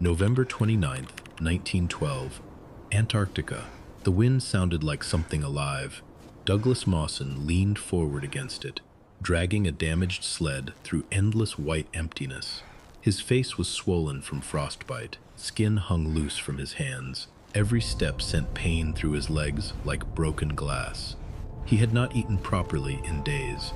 November 29th, 1912, Antarctica. The wind sounded like something alive. Douglas Mawson leaned forward against it, dragging a damaged sled through endless white emptiness. His face was swollen from frostbite, skin hung loose from his hands. Every step sent pain through his legs like broken glass. He had not eaten properly in days.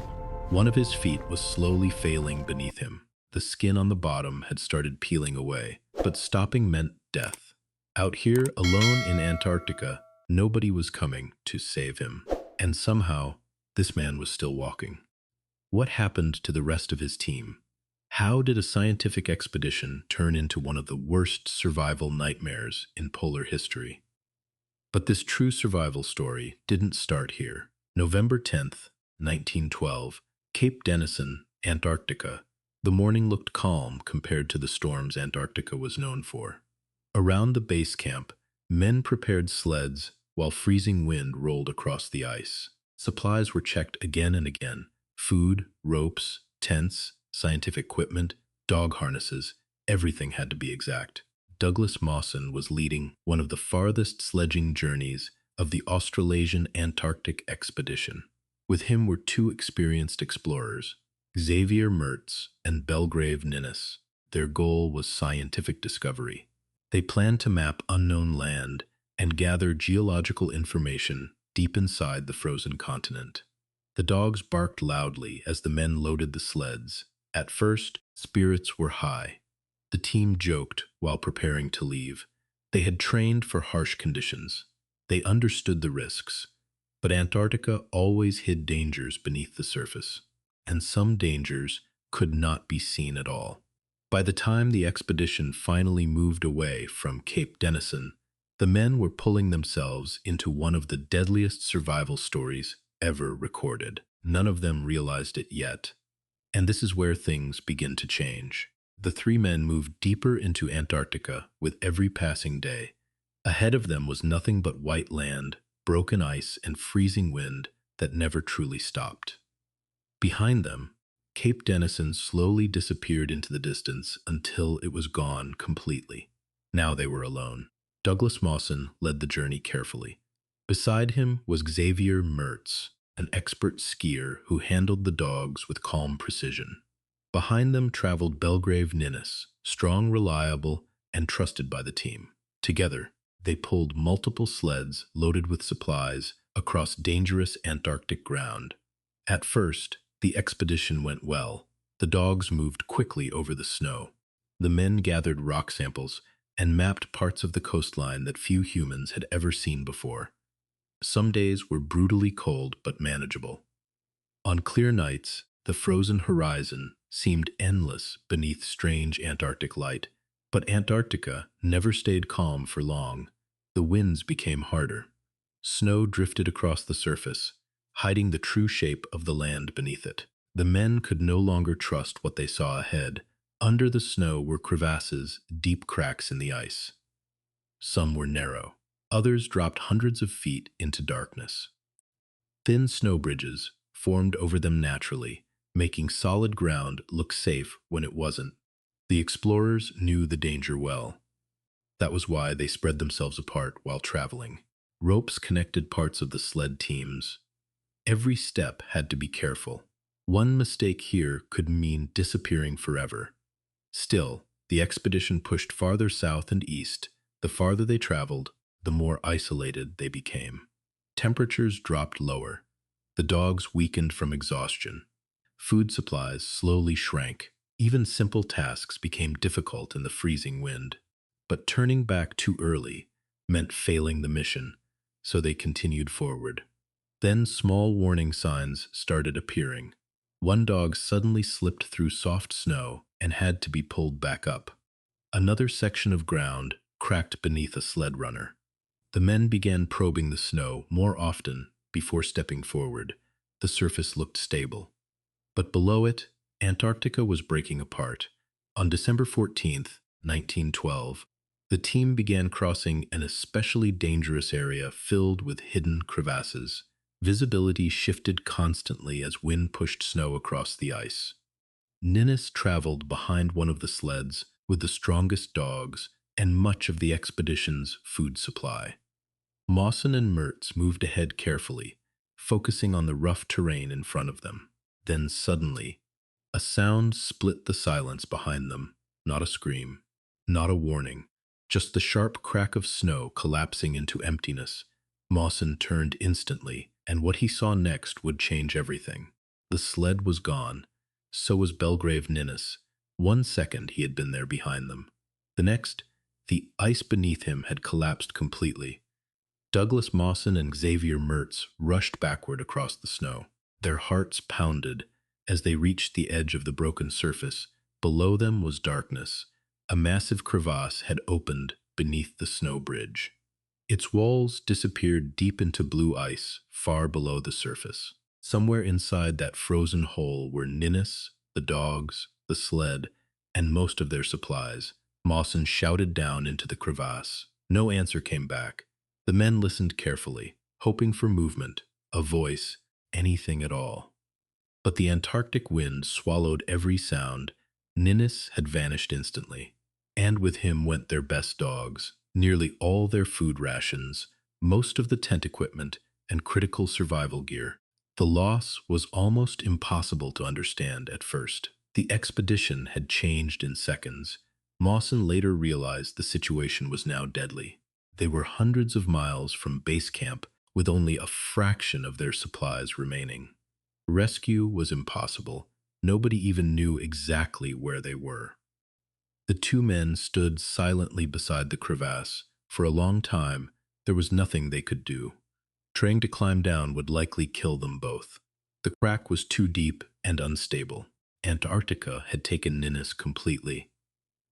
One of his feet was slowly failing beneath him. The skin on the bottom had started peeling away, but stopping meant death. Out here, alone in Antarctica, nobody was coming to save him. And somehow, this man was still walking. What happened to the rest of his team? How did a scientific expedition turn into one of the worst survival nightmares in polar history? But this true survival story didn't start here. November 10th, 1912, Cape Denison, Antarctica. The morning looked calm compared to the storms Antarctica was known for. Around the base camp, men prepared sleds while freezing wind rolled across the ice. Supplies were checked again and again. Food, ropes, tents, scientific equipment, dog harnesses, everything had to be exact. Douglas Mawson was leading one of the farthest sledging journeys of the Australasian Antarctic expedition. With him were two experienced explorers, Xavier Mertz and Belgrave Ninnis. Their goal was scientific discovery. They planned to map unknown land and gather geological information deep inside the frozen continent. The dogs barked loudly as the men loaded the sleds. At first, spirits were high. The team joked while preparing to leave. They had trained for harsh conditions. They understood the risks. But Antarctica always hid dangers beneath the surface, and some dangers could not be seen at all. By the time the expedition finally moved away from Cape Denison, the men were pulling themselves into one of the deadliest survival stories ever recorded. None of them realized it yet. And this is where things begin to change. The three men moved deeper into Antarctica with every passing day. Ahead of them was nothing but white land, broken ice, and freezing wind that never truly stopped. Behind them, Cape Denison slowly disappeared into the distance until it was gone completely. Now they were alone. Douglas Mawson led the journey carefully. Beside him was Xavier Mertz, an expert skier who handled the dogs with calm precision. Behind them traveled Belgrave Ninnis, strong, reliable, and trusted by the team. Together, they pulled multiple sleds loaded with supplies across dangerous Antarctic ground. At first, the expedition went well. The dogs moved quickly over the snow. The men gathered rock samples and mapped parts of the coastline that few humans had ever seen before. Some days were brutally cold but manageable. On clear nights, the frozen horizon seemed endless beneath strange Antarctic light. But Antarctica never stayed calm for long. The winds became harder. Snow drifted across the surface, hiding the true shape of the land beneath it. The men could no longer trust what they saw ahead. Under the snow were crevasses, deep cracks in the ice. Some were narrow. Others dropped hundreds of feet into darkness. Thin snow bridges formed over them naturally, making solid ground look safe when it wasn't. The explorers knew the danger well. That was why they spread themselves apart while traveling. Ropes connected parts of the sled teams. Every step had to be careful. One mistake here could mean disappearing forever. Still, the expedition pushed farther south and east. The farther they traveled, the more isolated they became. Temperatures dropped lower. The dogs weakened from exhaustion. Food supplies slowly shrank. Even simple tasks became difficult in the freezing wind. But turning back too early meant failing the mission, so they continued forward. Then small warning signs started appearing. One dog suddenly slipped through soft snow and had to be pulled back up. Another section of ground cracked beneath a sled runner. The men began probing the snow more often before stepping forward. The surface looked stable. But below it, Antarctica was breaking apart. On December 14th, 1912, the team began crossing an especially dangerous area filled with hidden crevasses. Visibility shifted constantly as wind pushed snow across the ice. Ninnis traveled behind one of the sleds, with the strongest dogs and much of the expedition's food supply. Mawson and Mertz moved ahead carefully, focusing on the rough terrain in front of them. Then suddenly, a sound split the silence behind them. Not a scream, not a warning, just the sharp crack of snow collapsing into emptiness. Mawson turned instantly, and what he saw next would change everything. The sled was gone. So was Belgrave Ninnis. 1 second he had been there behind them. The next, the ice beneath him had collapsed completely. Douglas Mawson and Xavier Mertz rushed backward across the snow. Their hearts pounded as they reached the edge of the broken surface. Below them was darkness. A massive crevasse had opened beneath the snow bridge. Its walls disappeared deep into blue ice, far below the surface. Somewhere inside that frozen hole were Ninnis, the dogs, the sled, and most of their supplies. Mawson shouted down into the crevasse. No answer came back. The men listened carefully, hoping for movement, a voice, anything at all. But the Antarctic wind swallowed every sound. Ninnis had vanished instantly, and with him went their best dogs, nearly all their food rations, most of the tent equipment, and critical survival gear. The loss was almost impossible to understand at first. The expedition had changed in seconds. Mawson later realized the situation was now deadly. They were hundreds of miles from base camp with only a fraction of their supplies remaining. Rescue was impossible. Nobody even knew exactly where they were. The two men stood silently beside the crevasse. For a long time, there was nothing they could do. Trying to climb down would likely kill them both. The crack was too deep and unstable. Antarctica had taken Ninnis completely.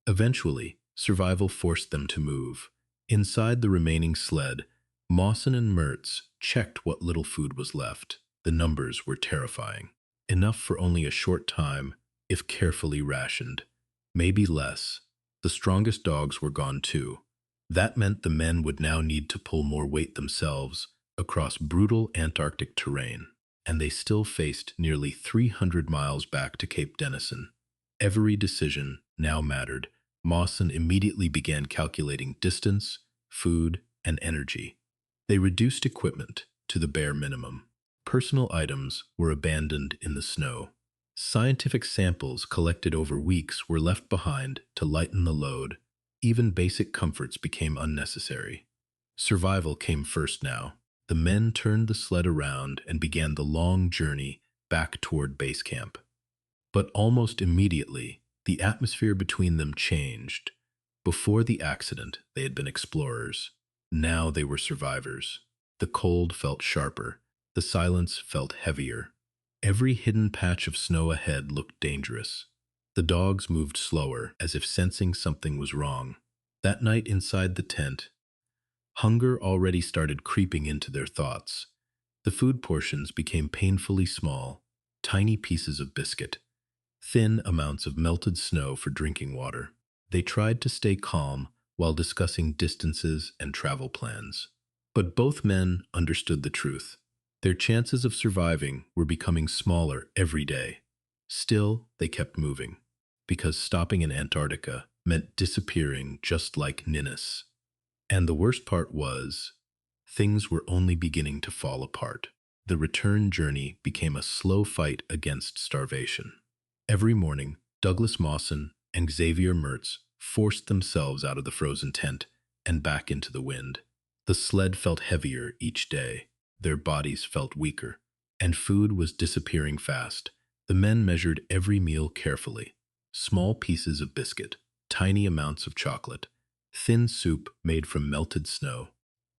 Eventually, survival forced them to move. Inside the remaining sled, Mawson and Mertz checked what little food was left. The numbers were terrifying. Enough for only a short time, if carefully rationed. Maybe less. The strongest dogs were gone too. That meant the men would now need to pull more weight themselves across brutal Antarctic terrain, and they still faced nearly 300 miles back to Cape Denison. Every decision now mattered. Mawson immediately began calculating distance, food, and energy. They reduced equipment to the bare minimum. Personal items were abandoned in the snow. Scientific samples collected over weeks were left behind to lighten the load. Even basic comforts became unnecessary. Survival came first now. The men turned the sled around and began the long journey back toward base camp. But almost immediately, the atmosphere between them changed. Before the accident, they had been explorers. Now they were survivors. The cold felt sharper. The silence felt heavier. Every hidden patch of snow ahead looked dangerous. The dogs moved slower, as if sensing something was wrong. That night inside the tent, hunger already started creeping into their thoughts. The food portions became painfully small, tiny pieces of biscuit, thin amounts of melted snow for drinking water. They tried to stay calm while discussing distances and travel plans. But both men understood the truth. Their chances of surviving were becoming smaller every day. Still, they kept moving, because stopping in Antarctica meant disappearing just like Ninnis. And the worst part was, things were only beginning to fall apart. The return journey became a slow fight against starvation. Every morning, Douglas Mawson and Xavier Mertz forced themselves out of the frozen tent and back into the wind. The sled felt heavier each day. Their bodies felt weaker, and food was disappearing fast. The men measured every meal carefully. Small pieces of biscuit, tiny amounts of chocolate, thin soup made from melted snow.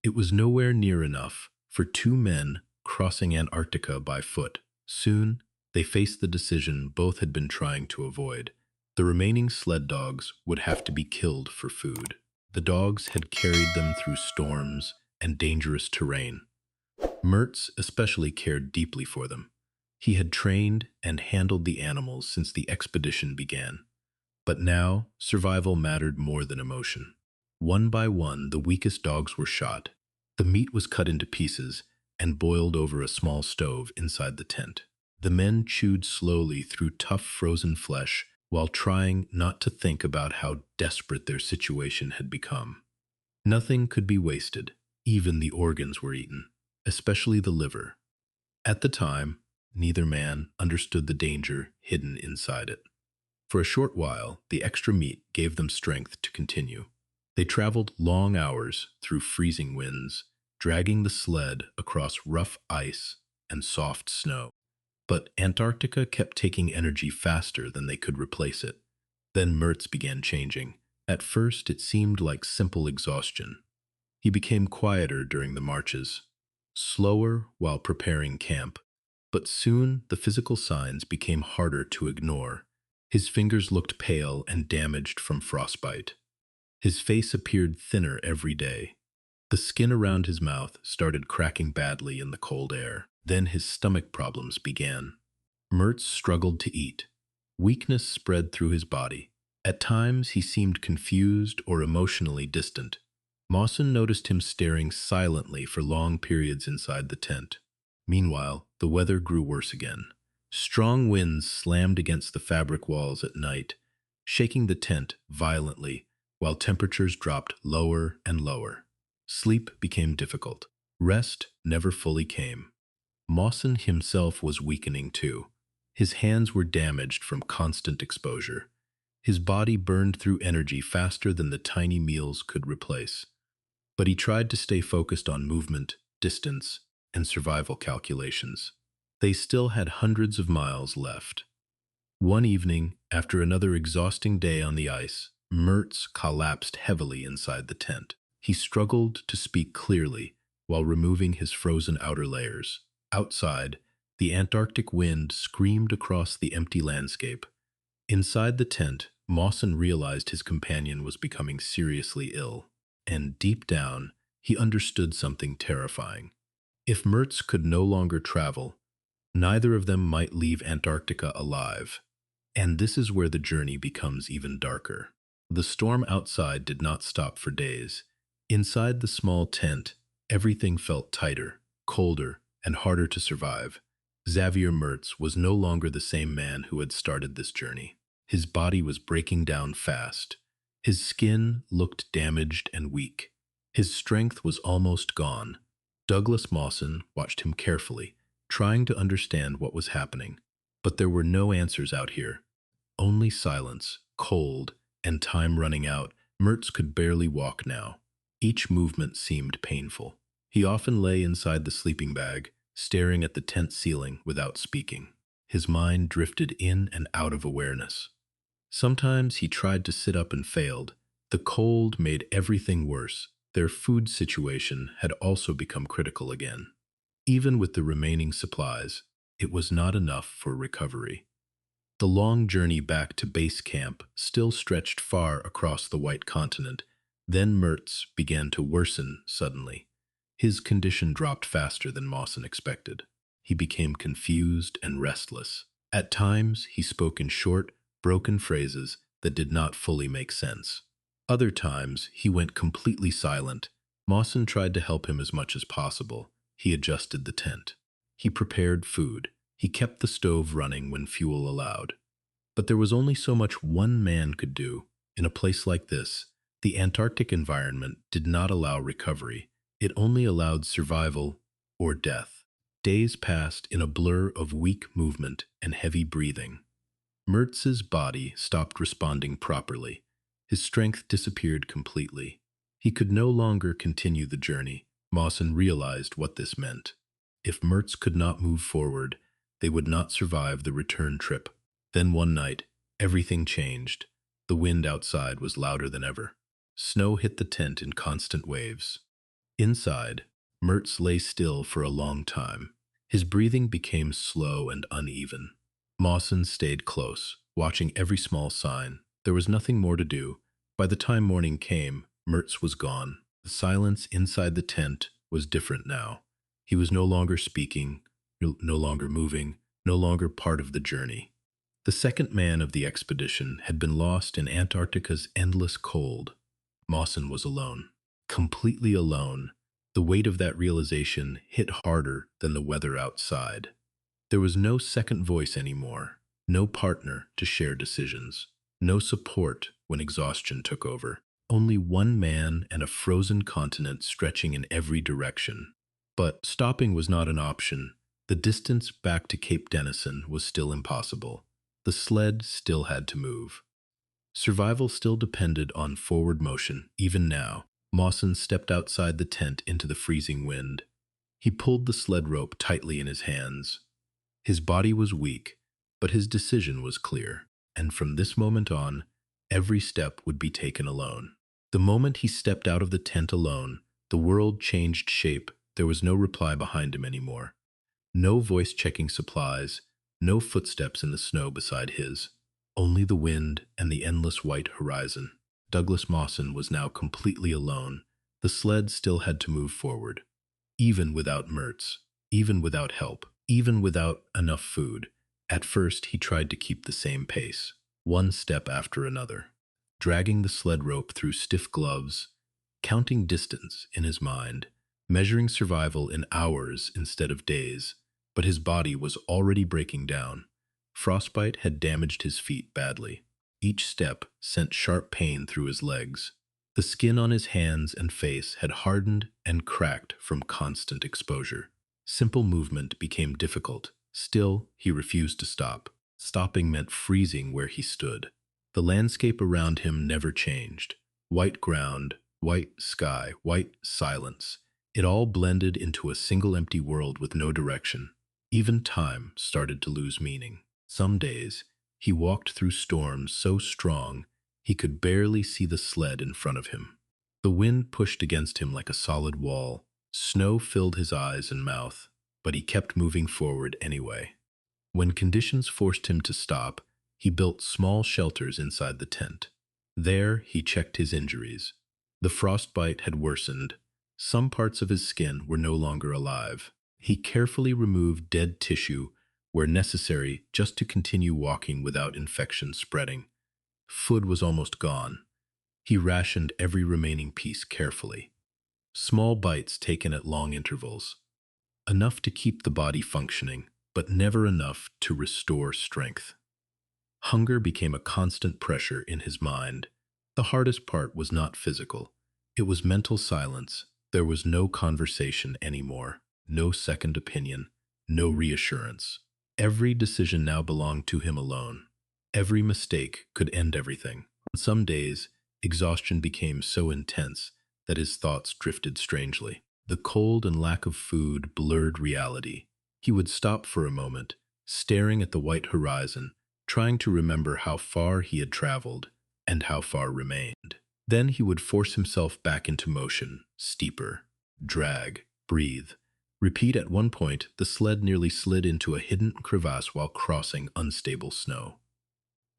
It was nowhere near enough for two men crossing Antarctica by foot. Soon, they faced the decision both had been trying to avoid. The remaining sled dogs would have to be killed for food. The dogs had carried them through storms and dangerous terrain. Mertz especially cared deeply for them. He had trained and handled the animals since the expedition began. But now, survival mattered more than emotion. One by one, the weakest dogs were shot. The meat was cut into pieces and boiled over a small stove inside the tent. The men chewed slowly through tough frozen flesh while trying not to think about how desperate their situation had become. Nothing could be wasted, even the organs were eaten, especially the liver. At the time, neither man understood the danger hidden inside it. For a short while, the extra meat gave them strength to continue. They traveled long hours through freezing winds, dragging the sled across rough ice and soft snow. But Antarctica kept taking energy faster than they could replace it. Then Mertz began changing. At first, it seemed like simple exhaustion. He became quieter during the marches, slower while preparing camp, but soon the physical signs became harder to ignore. His fingers looked pale and damaged from frostbite. His face appeared thinner every day. The skin around his mouth started cracking badly in the cold air. Then his stomach problems began. Mertz struggled to eat. Weakness spread through his body. At times he seemed confused or emotionally distant. Mawson noticed him staring silently for long periods inside the tent. Meanwhile, the weather grew worse again. Strong winds slammed against the fabric walls at night, shaking the tent violently, while temperatures dropped lower and lower. Sleep became difficult. Rest never fully came. Mawson himself was weakening too. His hands were damaged from constant exposure. His body burned through energy faster than the tiny meals could replace. But he tried to stay focused on movement, distance, and survival calculations. They still had hundreds of miles left. One evening, after another exhausting day on the ice, Mertz collapsed heavily inside the tent. He struggled to speak clearly while removing his frozen outer layers. Outside, the Antarctic wind screamed across the empty landscape. Inside the tent, Mawson realized his companion was becoming seriously ill. And deep down, he understood something terrifying. If Mertz could no longer travel, neither of them might leave Antarctica alive. And this is where the journey becomes even darker. The storm outside did not stop for days. Inside the small tent, everything felt tighter, colder, and harder to survive. Xavier Mertz was no longer the same man who had started this journey. His body was breaking down fast. His skin looked damaged and weak. His strength was almost gone. Douglas Mawson watched him carefully, trying to understand what was happening. But there were no answers out here. Only silence, cold, and time running out. Mertz could barely walk now. Each movement seemed painful. He often lay inside the sleeping bag, staring at the tent ceiling without speaking. His mind drifted in and out of awareness. Sometimes he tried to sit up and failed. The cold made everything worse. Their food situation had also become critical again. Even with the remaining supplies, it was not enough for recovery. The long journey back to base camp still stretched far across the white continent. Then Mertz began to worsen suddenly. His condition dropped faster than Mawson expected. He became confused and restless. At times, he spoke in short, broken phrases that did not fully make sense. Other times, he went completely silent. Mawson tried to help him as much as possible. He adjusted the tent. He prepared food. He kept the stove running when fuel allowed. But there was only so much one man could do. In a place like this, the Antarctic environment did not allow recovery. It only allowed survival or death. Days passed in a blur of weak movement and heavy breathing. Mertz's body stopped responding properly. His strength disappeared completely. He could no longer continue the journey. Mawson realized what this meant. If Mertz could not move forward, they would not survive the return trip. Then one night, everything changed. The wind outside was louder than ever. Snow hit the tent in constant waves. Inside, Mertz lay still for a long time. His breathing became slow and uneven. Mawson stayed close, watching every small sign. There was nothing more to do. By the time morning came, Mertz was gone. The silence inside the tent was different now. He was no longer speaking, no longer moving, no longer part of the journey. The second man of the expedition had been lost in Antarctica's endless cold. Mawson was alone, completely alone. The weight of that realization hit harder than the weather outside. There was no second voice anymore. No partner to share decisions. No support when exhaustion took over. Only one man and a frozen continent stretching in every direction. But stopping was not an option. The distance back to Cape Denison was still impossible. The sled still had to move. Survival still depended on forward motion, even now. Mawson stepped outside the tent into the freezing wind. He pulled the sled rope tightly in his hands. His body was weak, but his decision was clear, and from this moment on, every step would be taken alone. The moment he stepped out of the tent alone, the world changed shape. There was no reply behind him anymore. No voice checking supplies, no footsteps in the snow beside his. Only the wind and the endless white horizon. Douglas Mawson was now completely alone. The sled still had to move forward. Even without Mertz, even without help, even without enough food. At first, he tried to keep the same pace, one step after another, dragging the sled rope through stiff gloves, counting distance in his mind, measuring survival in hours instead of days. But his body was already breaking down. Frostbite had damaged his feet badly. Each step sent sharp pain through his legs. The skin on his hands and face had hardened and cracked from constant exposure. Simple movement became difficult. Still, he refused to stop. Stopping meant freezing where he stood. The landscape around him never changed. White ground, white sky, white silence. It all blended into a single empty world with no direction. Even time started to lose meaning. Some days, he walked through storms so strong he could barely see the sled in front of him. The wind pushed against him like a solid wall. Snow filled his eyes and mouth, but he kept moving forward anyway. When conditions forced him to stop, he built small shelters inside the tent. There, he checked his injuries. The frostbite had worsened. Some parts of his skin were no longer alive. He carefully removed dead tissue where necessary just to continue walking without infection spreading. Food was almost gone. He rationed every remaining piece carefully. Small bites taken at long intervals. Enough to keep the body functioning, but never enough to restore strength. Hunger became a constant pressure in his mind. The hardest part was not physical. It was mental silence. There was no conversation anymore, no second opinion, no reassurance. Every decision now belonged to him alone. Every mistake could end everything. On some days, exhaustion became so intense that his thoughts drifted strangely. The cold and lack of food blurred reality. He would stop for a moment, staring at the white horizon, trying to remember how far he had traveled and how far remained. Then he would force himself back into motion, steeper, drag, breathe. Repeat. At one point, the sled nearly slid into a hidden crevasse while crossing unstable snow.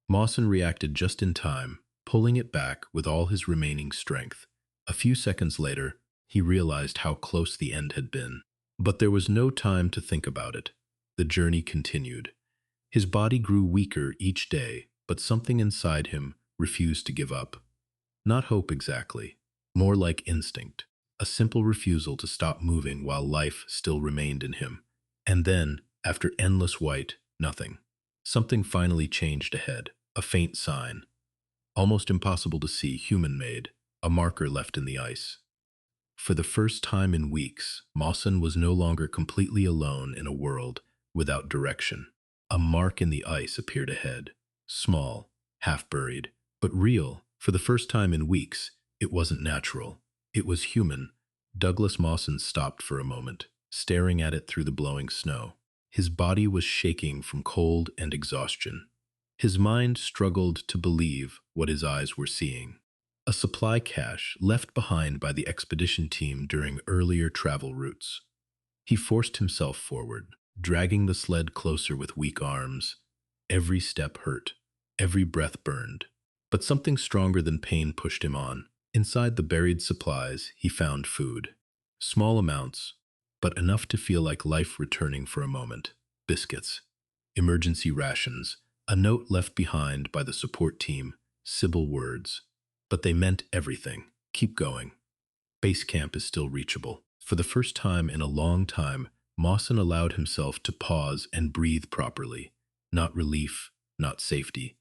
Mawson reacted just in time, pulling it back with all his remaining strength. A few seconds later, he realized how close the end had been. But there was no time to think about it. The journey continued. His body grew weaker each day, but something inside him refused to give up. Not hope exactly, more like instinct. A simple refusal to stop moving while life still remained in him. And then, after endless white, nothing. Something finally changed ahead, a faint sign. Almost impossible to see, human-made, a marker left in the ice. For the first time in weeks, Mawson was no longer completely alone in a world without direction. A mark in the ice appeared ahead, small, half-buried, but real. For the first time in weeks, it wasn't natural. It was human. Douglas Mawson stopped for a moment, staring at it through the blowing snow. His body was shaking from cold and exhaustion. His mind struggled to believe what his eyes were seeing. A supply cache left behind by the expedition team during earlier travel routes. He forced himself forward, dragging the sled closer with weak arms. Every step hurt, every breath burned. But something stronger than pain pushed him on. Inside the buried supplies, he found food. Small amounts, but enough to feel like life returning for a moment. Biscuits, emergency rations, a note left behind by the support team, Sybil words. But they meant everything. Keep going. Base camp is still reachable. For the first time in a long time, Mawson allowed himself to pause and breathe properly. Not relief, not safety,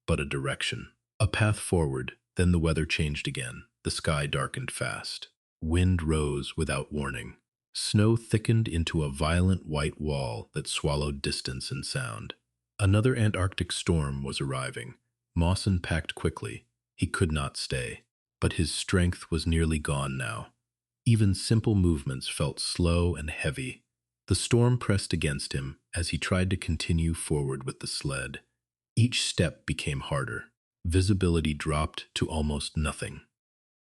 but a direction. A path forward, then the weather changed again. The sky darkened fast. Wind rose without warning. Snow thickened into a violent white wall that swallowed distance and sound. Another Antarctic storm was arriving. Mawson packed quickly. He could not stay. But his strength was nearly gone now. Even simple movements felt slow and heavy. The storm pressed against him as he tried to continue forward with the sled. Each step became harder. Visibility dropped to almost nothing.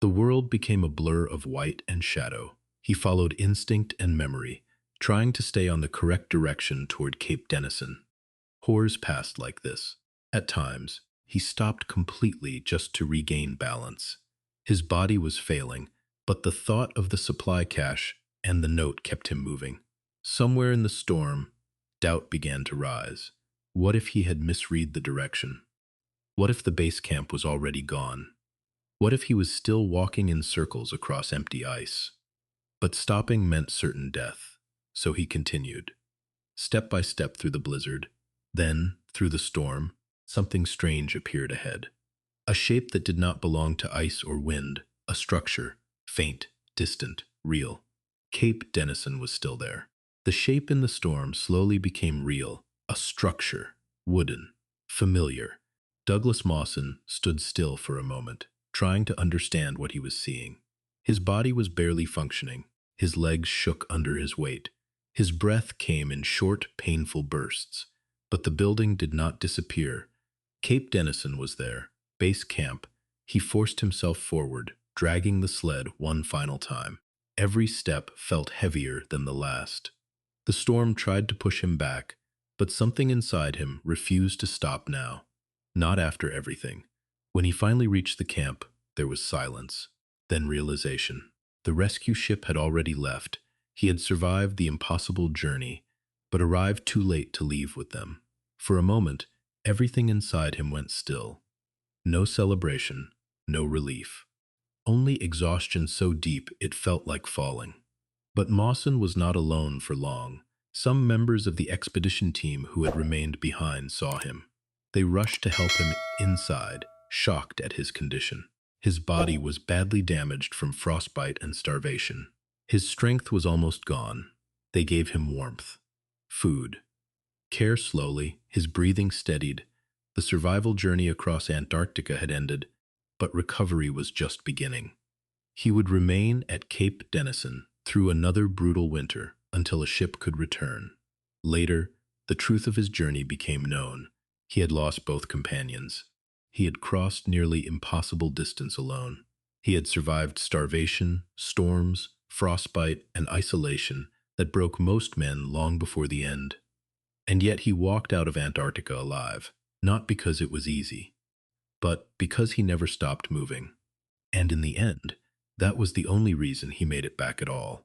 The world became a blur of white and shadow. He followed instinct and memory, trying to stay on the correct direction toward Cape Denison. Hours passed like this. At times, he stopped completely just to regain balance. His body was failing, but the thought of the supply cache and the note kept him moving. Somewhere in the storm, doubt began to rise. What if he had misread the direction? What if the base camp was already gone? What if he was still walking in circles across empty ice? But stopping meant certain death, so he continued. Step by step through the blizzard, then, through the storm, something strange appeared ahead. A shape that did not belong to ice or wind, a structure, faint, distant, real. Cape Denison was still there. The shape in the storm slowly became real, a structure, wooden, familiar. Douglas Mawson stood still for a moment, trying to understand what he was seeing. His body was barely functioning. His legs shook under his weight. His breath came in short, painful bursts. But the building did not disappear. Cape Denison was there, base camp. He forced himself forward, dragging the sled one final time. Every step felt heavier than the last. The storm tried to push him back, but something inside him refused to stop now. Not after everything. When he finally reached the camp, there was silence, then realization. The rescue ship had already left. He had survived the impossible journey, but arrived too late to leave with them. For a moment, everything inside him went still. No celebration, no relief. Only exhaustion so deep it felt like falling. But Mawson was not alone for long. Some members of the expedition team who had remained behind saw him. They rushed to help him inside, shocked at his condition. His body was badly damaged from frostbite and starvation. His strength was almost gone. They gave him warmth, food, care slowly. His breathing steadied. The survival journey across Antarctica had ended, but recovery was just beginning. He would remain at Cape Denison through another brutal winter until a ship could return. Later, the truth of his journey became known. He had lost both companions. He had crossed nearly impossible distance alone. He had survived starvation, storms, frostbite, and isolation that broke most men long before the end. And yet he walked out of Antarctica alive, not because it was easy, but because he never stopped moving. And in the end, that was the only reason he made it back at all.